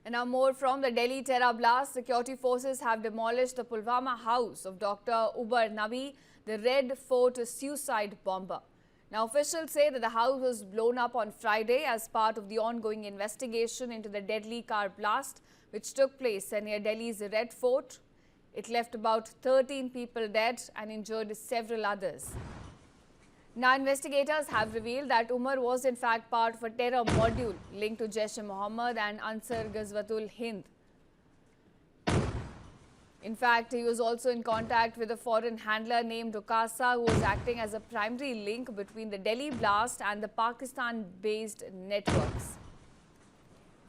And now more from the Delhi terror blast. Security forces have demolished the Pulwama house of Dr. Umar Nabi, the Red Fort suicide bomber. Now officials say that the house was blown up on Friday as part of the ongoing investigation into the deadly car blast which took place near Delhi's Red Fort. It left about 13 people dead and injured several others. Now, investigators have revealed that Umar was in fact part of a terror module linked to Jaish-e-Mohammed and Ansar Ghazwatul Hind. In fact, he was also in contact with a foreign handler named Okasa, who was acting as a primary link between the Delhi blast and the Pakistan-based networks.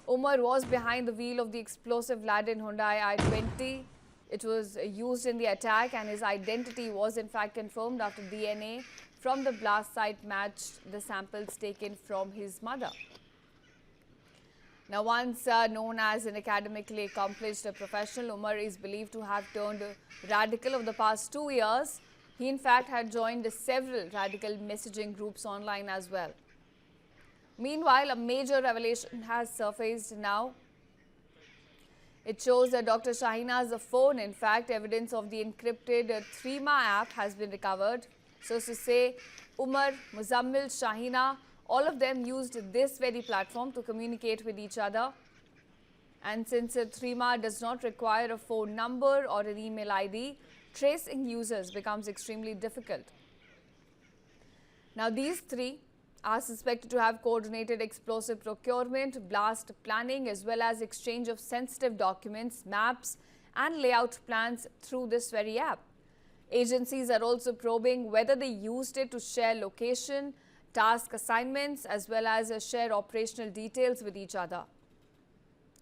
Umar was behind the wheel of the explosive-laden Hyundai i20. It was used in the attack and his identity was in fact confirmed after DNA from the blast site matched the samples taken from his mother. Now, once known as an academically accomplished professional, Umar is believed to have turned radical over the past 2 years. He in fact had joined several radical messaging groups online as well. Meanwhile, a major revelation has surfaced now. It shows that Dr. Shahina's phone. In fact, evidence of the encrypted Threema app has been recovered. So to say, Umar, Muzammil, Shahina, all of them used this very platform to communicate with each other. And since Threema does not require a phone number or an email ID, tracing users becomes extremely difficult. Now, these three are suspected to have coordinated explosive procurement, blast planning, as well as exchange of sensitive documents, maps, and layout plans through this very app. Agencies are also probing whether they used it to share location, task assignments, as well as share operational details with each other.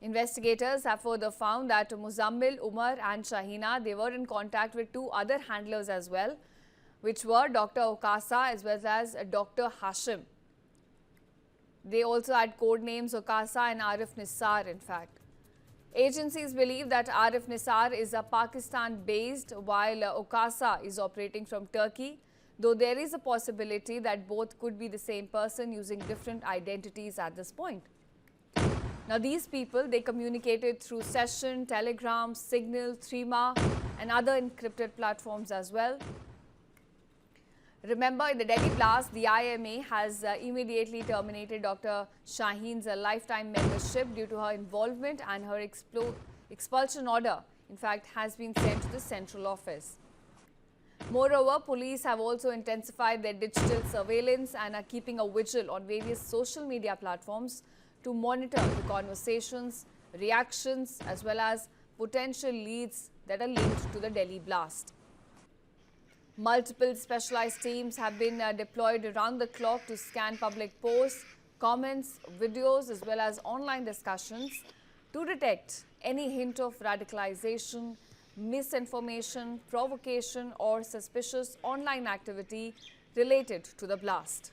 Investigators have further found that Muzammil, Umar and Shahina, they were in contact with two other handlers as well, which were Dr. Okasa as well as Dr. Hashim. They also had code names Okasa and Arif Nisar in fact. Agencies believe that Arif Nisar is a Pakistan-based while Okasa is operating from Turkey, though there is a possibility that both could be the same person using different identities at this point. Now these people, they communicated through Session, Telegram, Signal, Threema and other encrypted platforms as well. Remember, in the Delhi blast, the IMA has immediately terminated Dr. Shaheen's lifetime membership due to her involvement, and her expulsion order, in fact, has been sent to the central office. Moreover, police have also intensified their digital surveillance and are keeping a vigil on various social media platforms to monitor the conversations, reactions, as well as potential leads that are linked to the Delhi blast. Multiple specialized teams have been deployed around the clock to scan public posts, comments, videos as well as online discussions to detect any hint of radicalization, misinformation, provocation or suspicious online activity related to the blast.